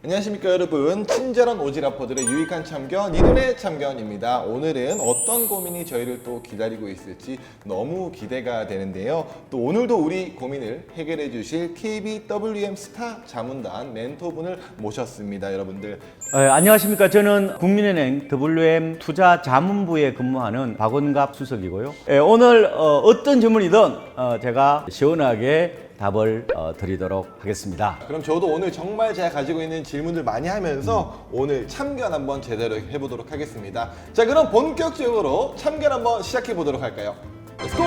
안녕하십니까 여러분, 친절한 오지라퍼들의 유익한 참견 이른의 참견입니다. 오늘은 어떤 고민이 저희를 또 기다리고 있을지 너무 기대가 되는데요. 또 오늘도 우리 고민을 해결해 주실 KBWM 스타 자문단 멘토분을 모셨습니다. 여러분들 안녕하십니까. 저는 국민은행 WM 투자 자문부에 근무하는 박원갑 수석이고요. 오늘 어떤 질문이든 제가 시원하게 답을 드리도록 하겠습니다. 그럼 저도 오늘 정말 제가 가지고 있는 질문들 많이 하면서 오늘 참견 한번 제대로 해보도록 하겠습니다. 자, 그럼 본격적으로 참견 한번 시작해 보도록 할까요? Let's go!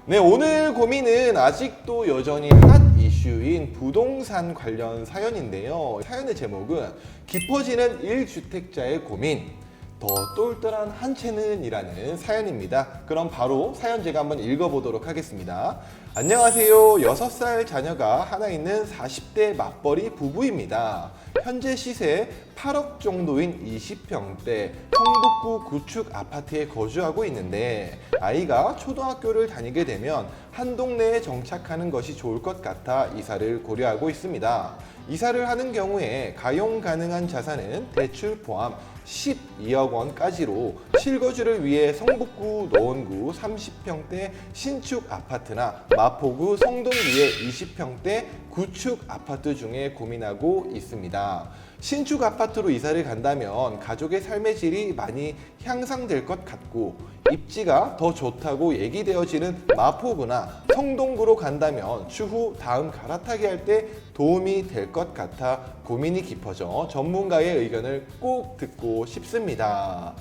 네, 오늘 고민은 아직도 여전히 핫 이슈인 부동산 관련 사연인데요. 사연의 제목은 깊어지는 1주택자의 고민, 더 똘똘한 한 채는 이라는 사연입니다. 그럼 바로 사연 제가 한번 읽어보도록 하겠습니다. 안녕하세요. 6살 자녀가 하나 있는 40대 맞벌이 부부입니다. 현재 시세 8억 정도인 20평대 성북구 구축 아파트에 거주하고 있는데 아이가 초등학교를 다니게 되면 한 동네에 정착하는 것이 좋을 것 같아 이사를 고려하고 있습니다. 이사를 하는 경우에 가용 가능한 자산은 대출 포함 12억 원까지로 실거주를 위해 성북구 노원구 30평대 신축 아파트나 마포구 성동구의 20평대 구축 아파트 중에 고민하고 있습니다. 신축 아파트로 이사를 간다면 가족의 삶의 질이 많이 향상될 것 같고 입지가 더 좋다고 얘기되어지는 마포구나 성동구로 간다면 추후 다음 갈아타기 할 때 도움이 될 것 같아 고민이 깊어져 전문가의 의견을 꼭 듣고 싶습니다.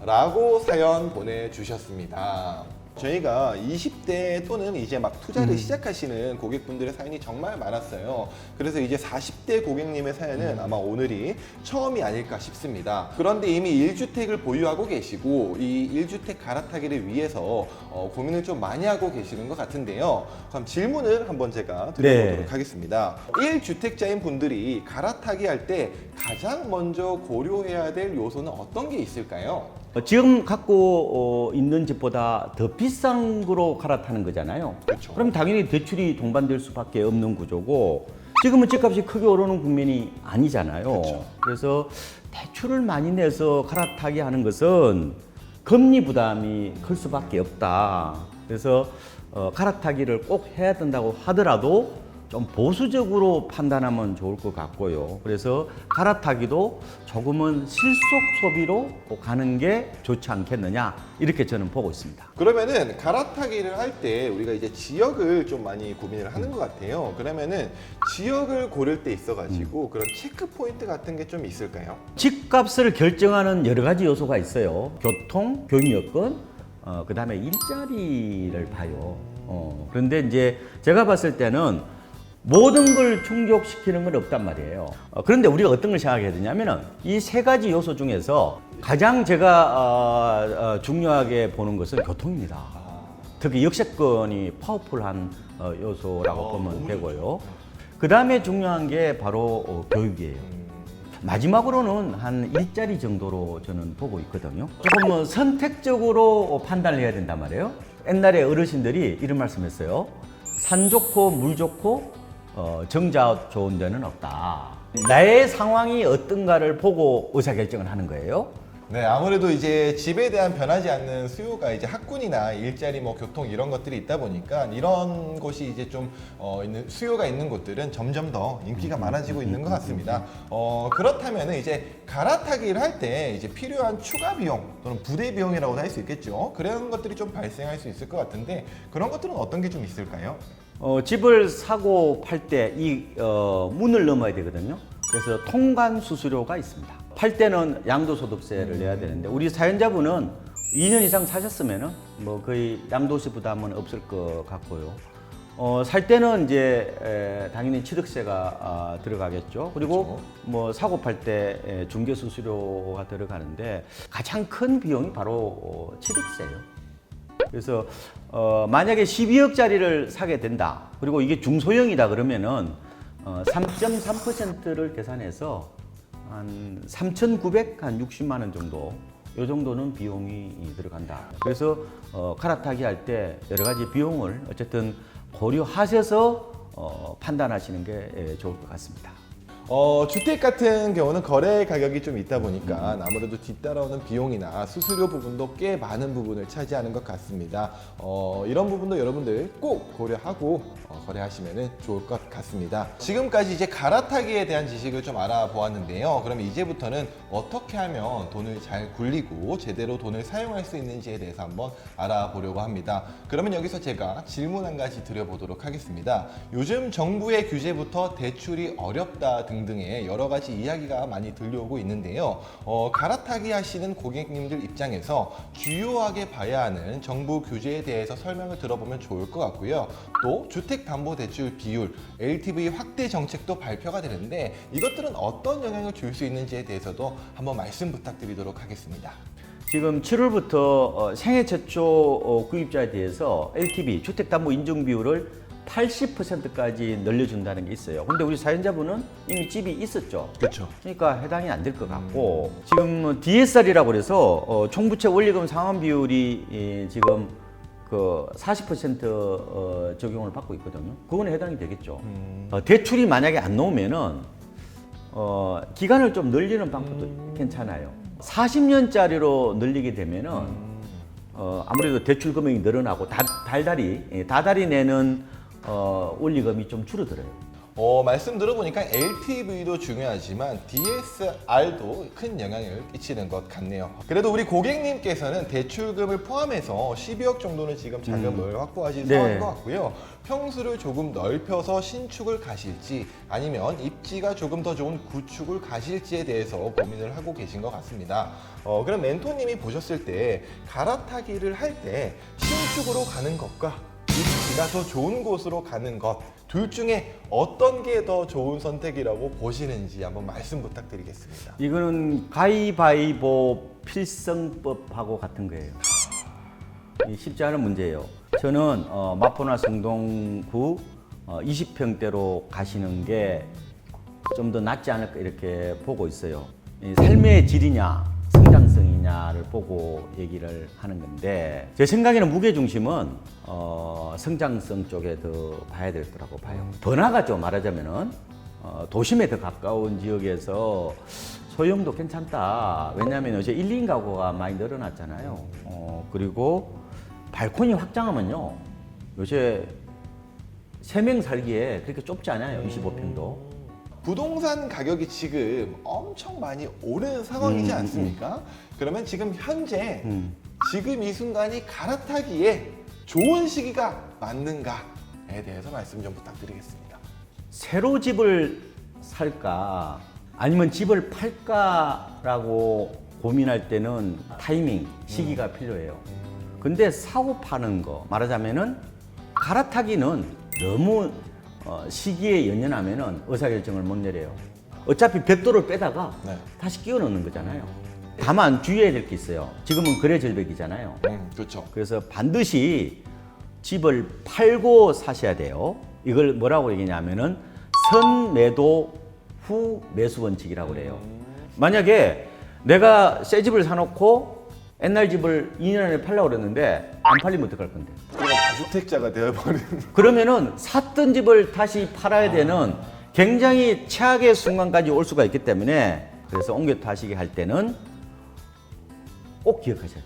라고 사연 보내주셨습니다. 저희가 20대 또는 이제 막 투자를 시작하시는 고객분들의 사연이 정말 많았어요. 그래서 이제 40대 고객님의 사연은 아마 오늘이 처음이 아닐까 싶습니다. 그런데 이미 1주택을 보유하고 계시고 이 1주택 갈아타기를 위해서 고민을 좀 많이 하고 계시는 것 같은데요. 그럼 질문을 한번 제가 드려보도록 하겠습니다. 1주택자인 분들이 갈아타기 할 때 가장 먼저 고려해야 될 요소는 어떤 게 있을까요? 지금 갖고 있는 집보다 더 비싼 거로 갈아타는 거잖아요. 그렇죠. 그럼 당연히 대출이 동반될 수밖에 없는 구조고 지금은 집값이 크게 오르는 국면이 아니잖아요. 그렇죠. 그래서 대출을 많이 내서 갈아타기 하는 것은 금리 부담이 클 수밖에 없다. 그래서 갈아타기를 꼭 해야 된다고 하더라도 좀 보수적으로 판단하면 좋을 것 같고요. 그래서 갈아타기도 조금은 실속 소비로 가는 게 좋지 않겠느냐 이렇게 저는 보고 있습니다. 그러면은 갈아타기를 할 때 우리가 이제 지역을 좀 많이 고민을 하는 것 같아요. 그러면은 지역을 고를 때 있어가지고 그런 체크 포인트 같은 게 좀 있을까요? 집값을 결정하는 여러 가지 요소가 있어요. 교통, 교육 여건, 그다음에 일자리를 봐요. 그런데 이제 제가 봤을 때는 모든 걸 충족시키는 건 없단 말이에요. 그런데 우리가 어떤 걸 생각해야 되냐면은 이 세 가지 요소 중에서 가장 제가 중요하게 보는 것은 교통입니다. 특히 역세권이 파워풀한 요소라고 보면 되고요. 그 다음에 중요한 게 바로 교육이에요. 마지막으로는 한 일자리 정도로 저는 보고 있거든요. 조금 선택적으로 판단을 해야 된단 말이에요. 옛날에 어르신들이 이런 말씀했어요. 산 좋고 물 좋고 정자 좋은 데는 없다. 나의 상황이 어떤가를 보고 의사결정을 하는 거예요. 네, 아무래도 이제 집에 대한 변하지 않는 수요가 이제 학군이나 일자리, 뭐 교통 이런 것들이 있다 보니까 이런 곳이 이제 좀 있는 수요가 있는 곳들은 점점 더 인기가 많아지고 있는 것 같습니다. 그렇다면 이제 갈아타기를 할 때 이제 필요한 추가 비용 또는 부대 비용이라고도 할 수 있겠죠. 그런 것들이 좀 발생할 수 있을 것 같은데 그런 것들은 어떤 게 좀 있을까요? 집을 사고 팔 때 이 문을 넘어야 되거든요. 그래서 통관 수수료가 있습니다. 팔 때는 양도소득세를 내야 되는데 우리 사연자분은 2년 이상 사셨으면은 뭐 거의 양도세 부담은 없을 것 같고요. 살 때는 이제 당연히 취득세가 들어가겠죠. 그리고 그렇죠. 뭐 사고 팔 때 중개 수수료가 들어가는데 가장 큰 비용이 바로 취득세예요. 그래서 만약에 12억짜리를 사게 된다. 그리고 이게 중소형이다 그러면은 3.3%를 계산해서 한 3,960만 원 정도, 이 정도는 비용이 들어간다. 그래서 갈아타기 할 때 여러 가지 비용을 어쨌든 고려하셔서 판단하시는 게 좋을 것 같습니다. 주택 같은 경우는 거래 가격이 좀 있다 보니까 아무래도 뒤따라오는 비용이나 수수료 부분도 꽤 많은 부분을 차지하는 것 같습니다. 이런 부분도 여러분들 꼭 고려하고 거래하시면 좋을 것 같습니다. 지금까지 이제 갈아타기에 대한 지식을 좀 알아보았는데요. 그럼 이제부터는 어떻게 하면 돈을 잘 굴리고 제대로 돈을 사용할 수 있는지에 대해서 한번 알아보려고 합니다. 그러면 여기서 제가 질문 한 가지 드려보도록 하겠습니다. 요즘 정부의 규제부터 대출이 어렵다 등등의 여러 가지 이야기가 많이 들려오고 있는데요. 갈아타기 하시는 고객님들 입장에서 주요하게 봐야 하는 정부 규제에 대해서 설명을 들어보면 좋을 것 같고요. 또 주택담보대출 비율, LTV 확대 정책도 발표가 되는데 이것들은 어떤 영향을 줄 수 있는지에 대해서도 한번 말씀 부탁드리도록 하겠습니다. 지금 7월부터 생애 최초 구입자에 대해서 LTV, 주택담보 인증 비율을 80%까지 늘려준다는 게 있어요. 근데 우리 사연자분은 이미 집이 있었죠. 그렇죠. 그러니까 해당이 안 될 것 같고 지금 DSR이라고 그래서 총부채 원리금 상환 비율이 지금 그 40% 적용을 받고 있거든요. 그거는 해당이 되겠죠. 대출이 만약에 안 나오면은 기간을 좀 늘리는 방법도 괜찮아요. 40년짜리로 늘리게 되면은 아무래도 대출 금액이 늘어나고 다달이 내는 원리금이 좀 줄어들어요. 말씀 들어보니까 LTV도 중요하지만 DSR도 큰 영향을 끼치는 것 같네요. 그래도 우리 고객님께서는 대출금을 포함해서 12억 정도는 지금 자금을 확보하신 네. 상황인 것 같고요. 평수를 조금 넓혀서 신축을 가실지 아니면 입지가 조금 더 좋은 구축을 가실지에 대해서 고민을 하고 계신 것 같습니다. 그럼 멘토님이 보셨을 때 갈아타기를 할 때 신축으로 가는 것과 입지가 더 좋은 곳으로 가는 것 둘 중에 어떤 게 더 좋은 선택이라고 보시는지 한번 말씀 부탁드리겠습니다. 이거는 가위바위보 필성법하고 같은 거예요. 쉽지 않은 문제예요. 저는 마포나 성동구 20평대로 가시는 게 좀 더 낫지 않을까 이렇게 보고 있어요. 이 삶의 질이냐 성장성이냐를 보고 얘기를 하는 건데 제 생각에는 무게중심은 성장성 쪽에 더 봐야 될 거라고 봐요. 번화가죠. 말하자면은 도심에 더 가까운 지역에서 소형도 괜찮다. 왜냐하면 이제 1, 2인 가구가 많이 늘어났잖아요. 그리고 발코니 확장하면요. 요새 3명 살기에 그렇게 좁지 않아요. 25평도. 부동산 가격이 지금 엄청 많이 오른 상황이지 않습니까? 그러면 지금 현재 지금 이 순간이 갈아타기에 좋은 시기가 맞는가에 대해서 말씀 좀 부탁드리겠습니다. 새로 집을 살까 아니면 집을 팔까라고 고민할 때는 타이밍, 시기가 필요해요. 근데 사고 파는 거 말하자면은 갈아타기는 너무 시기에 연연하면은 의사결정을 못 내려요. 어차피 벽돌을 빼다가 네. 다시 끼워 넣는 거잖아요. 다만 주의해야 될 게 있어요. 지금은 거래 절벽이잖아요. 그렇죠. 그래서 반드시 집을 팔고 사셔야 돼요. 이걸 뭐라고 얘기냐면은 선매도 후 매수 원칙이라고 그래요. 만약에 내가 새 집을 사놓고 옛날 집을 2년 안에 팔려고 그랬는데 안 팔리면 어떡할 건데? 다주택자가 되어버리는. 그러면은 샀던 집을 다시 팔아야 되는 굉장히 최악의 순간까지 올 수가 있기 때문에 그래서 옮겨 타시게 할 때는 꼭 기억하셔야 돼요.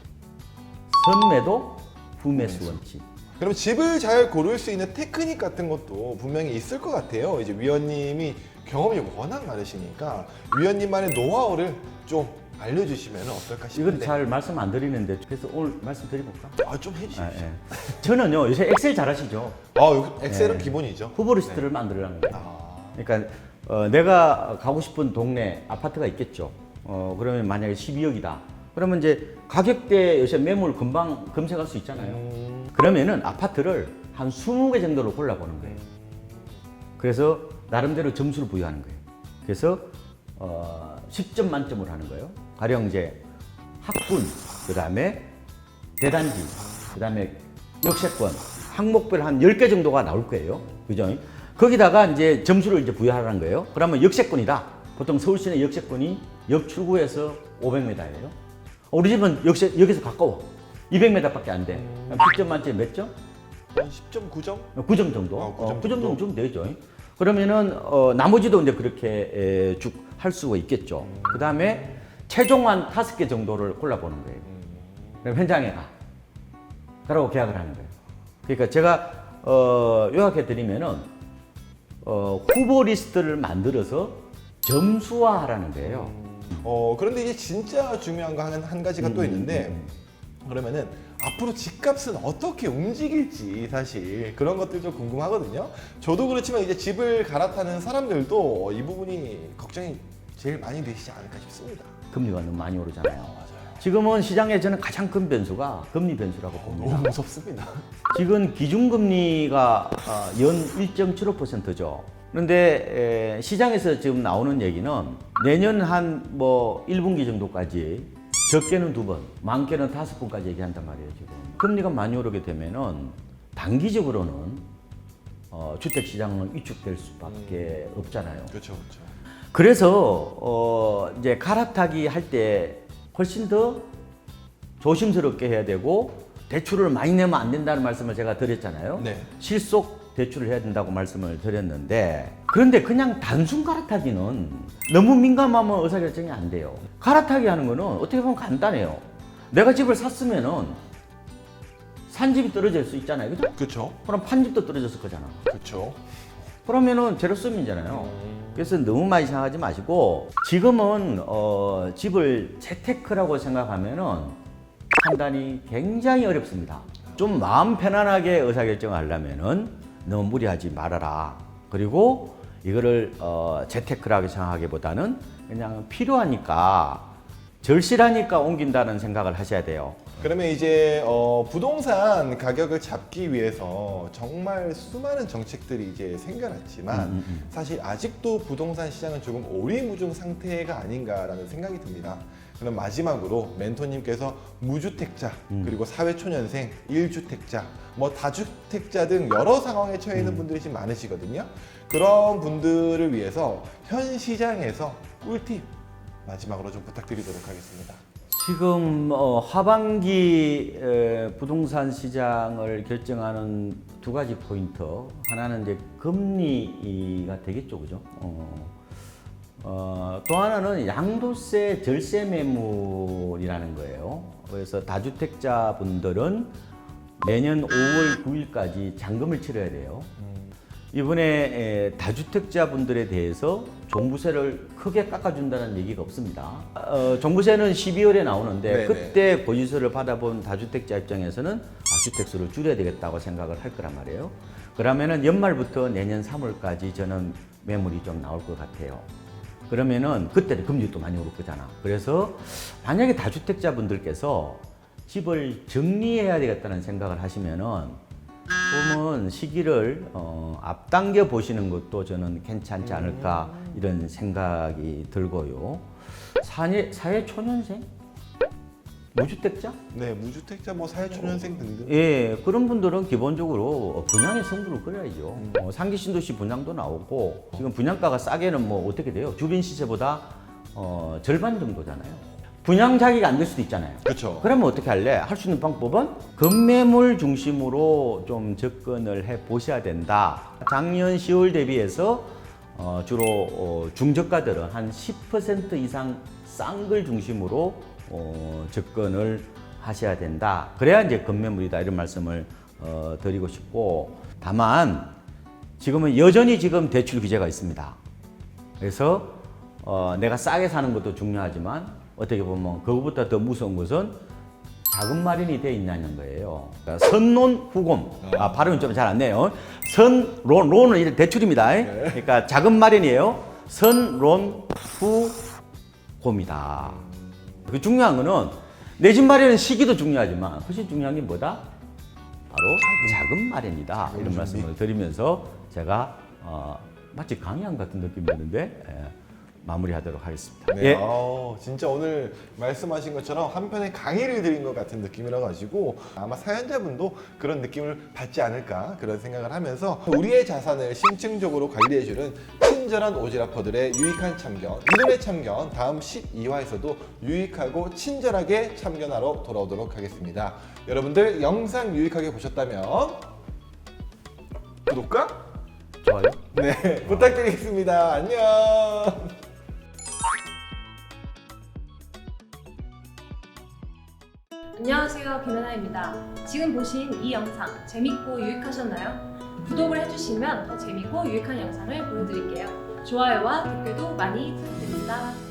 선매도 후매수 원칙. 그럼 집을 잘 고를 수 있는 테크닉 같은 것도 분명히 있을 것 같아요. 이제 위원님이 경험이 워낙 많으시니까 위원님만의 노하우를 좀 알려주시면 어떨까 이건 싶은데. 잘 말씀 안 드리는데 그래서 오늘 말씀드려볼까? 좀 해주십시오. 저는요 요새 엑셀 잘하시죠? 엑셀은 네. 기본이죠. 후보 리스트를 만들려는 거예요. 그러니까 내가 가고 싶은 동네 아파트가 있겠죠. 그러면 만약에 12억이다. 그러면 이제 가격대 요새 매물 금방 검색할 수 있잖아요. 그러면은 아파트를 한 20개 정도로 골라보는 거예요. 그래서 나름대로 점수를 부여하는 거예요. 그래서 10점 만점으로 하는 거예요. 가령 이제 학군, 그다음에 대단지, 그다음에 역세권, 항목별 한 10개 정도가 나올 거예요. 그죠? 거기다가 이제 점수를 이제 부여하라는 거예요. 그러면 역세권이다. 보통 서울 시내 역세권이 역 출구에서 500m예요. 우리 집은 여기서 가까워. 200m밖에 안 돼. 10점 만점에 몇 점? 한 10.9점? 9점 정도? 9점 9점 정도 정도? 주면 되죠. 그러면은 나머지도 이제 그렇게 쭉 할 수가 있겠죠. 그 다음에 최종 한 5개 정도를 골라보는 거예요. 그럼 현장에 가. 그러고 계약을 하는 거예요. 그러니까 제가 요약해 드리면은 후보 리스트를 만들어서 점수화하라는 거예요. 그런데 이제 진짜 중요한 거 한 가지가 또 있는데 그러면은 앞으로 집값은 어떻게 움직일지 사실 그런 것들 좀 궁금하거든요. 저도 그렇지만 이제 집을 갈아타는 사람들도 이 부분이 걱정이 제일 많이 되시지 않을까 싶습니다. 금리가 너무 많이 오르잖아요. 맞아요. 지금은 시장에 저는 가장 큰 변수가 금리 변수라고 봅니다. 너무 무섭습니다. 지금 기준금리가 연 1.75%죠. 그런데 시장에서 지금 나오는 얘기는 내년 한 뭐 1분기 정도까지 적게는 2번, 많게는 5번까지 얘기한단 말이에요, 지금. 금리가 많이 오르게 되면은 단기적으로는 주택 시장은 위축될 수밖에 없잖아요. 그렇죠, 그렇죠. 그래서 이제 갈아타기 할 때 훨씬 더 조심스럽게 해야 되고 대출을 많이 내면 안 된다는 말씀을 제가 드렸잖아요. 네. 실속 대출을 해야 된다고 말씀을 드렸는데 그런데 그냥 단순 갈아타기는 너무 민감하면 의사결정이 안 돼요. 갈아타기 하는 거는 어떻게 보면 간단해요. 내가 집을 샀으면은 산 집이 떨어질 수 있잖아요. 그죠? 그렇죠. 그럼 판 집도 떨어졌을 거잖아. 그렇죠. 그러면은 제로섬이잖아요. 그래서 너무 많이 생각하지 마시고 지금은 집을 재테크라고 생각하면은 판단이 굉장히 어렵습니다. 좀 마음 편안하게 의사결정을 하려면은 너무 무리하지 말아라. 그리고 이거를 재테크라고 생각하기보다는 그냥 필요하니까 절실하니까 옮긴다는 생각을 하셔야 돼요. 그러면 이제 부동산 가격을 잡기 위해서 정말 수많은 정책들이 이제 생겨났지만 사실 아직도 부동산 시장은 조금 오리무중 상태가 아닌가라는 생각이 듭니다. 그럼 마지막으로 멘토님께서 무주택자 그리고 사회초년생, 1주택자, 뭐 다주택자 등 여러 상황에 처해 있는 분들이 지금 많으시거든요. 그런 분들을 위해서 현 시장에서 꿀팁 마지막으로 좀 부탁드리도록 하겠습니다. 지금 하반기 부동산 시장을 결정하는 2가지 포인트. 하나는 이제 금리가 되겠죠, 그죠? 또 하나는 양도세 절세 매물이라는 거예요. 그래서 다주택자 분들은 내년 5월 9일까지 잔금을 치러야 돼요. 이번에 다주택자 분들에 대해서 종부세를 크게 깎아준다는 얘기가 없습니다. 종부세는 12월에 나오는데 네네. 그때 고지서를 받아본 다주택자 입장에서는 주택수를 줄여야 되겠다고 생각을 할 거란 말이에요. 그러면은 연말부터 내년 3월까지 저는 매물이 좀 나올 것 같아요. 그러면은 그때는 금리도 많이 오를 거잖아. 그래서 만약에 다주택자 분들께서 집을 정리해야 되겠다는 생각을 하시면은 조금은 시기를 앞당겨 보시는 것도 저는 괜찮지 않을까 이런 생각이 들고요. 사회초년생? 무주택자? 네, 무주택자, 뭐 사회초년생 등등. 예, 그런 분들은 기본적으로 분양의 승부를 끌어야죠. 상기 신도시 분양도 나오고 지금 분양가가 싸게는 뭐 어떻게 돼요? 주변 시세보다 절반 정도잖아요. 분양 자기가 안 될 수도 있잖아요. 그렇죠. 그러면 어떻게 할래? 할 수 있는 방법은 급매물 중심으로 좀 접근을 해 보셔야 된다. 작년 10월 대비해서 주로 중저가들은 한 10% 이상 싼 걸 중심으로 접근을 하셔야 된다. 그래야 이제 급매물이다 이런 말씀을 드리고 싶고, 다만 지금은 여전히 지금 대출 규제가 있습니다. 그래서 내가 싸게 사는 것도 중요하지만 어떻게 보면 그것보다 더 무서운 것은 자금 마련이 돼 있냐는 거예요. 그러니까 선론 후곰. 발음이 좀 잘 안 나요. 론은 이제 대출입니다. 그러니까 자금 마련이에요. 선론 후곰이다. 그 중요한 거는 내 집 마련은 시기도 중요하지만 훨씬 중요한 게 뭐다? 바로 자금 마련이다. 이런 말씀을 드리면서 제가 마치 강의한 같은 느낌이 드는데 마무리하도록 하겠습니다. 네, 진짜 오늘 말씀하신 것처럼 한편의 강의를 드린 것 같은 느낌이라 가지고 아마 사연자분도 그런 느낌을 받지 않을까 그런 생각을 하면서 우리의 자산을 심층적으로 관리해주는 친절한 오지라퍼들의 유익한 참견, 이름의 참견 다음 12화에서도 유익하고 친절하게 참견하러 돌아오도록 하겠습니다. 여러분들 영상 유익하게 보셨다면 구독과 좋아요. 네, 부탁드리겠습니다. 안녕. 안녕하세요, 김연아입니다. 지금 보신 이 영상 재밌고 유익하셨나요? 구독을 해주시면 더 재밌고 유익한 영상을 보여드릴게요. 좋아요와 댓글도 많이 부탁드립니다.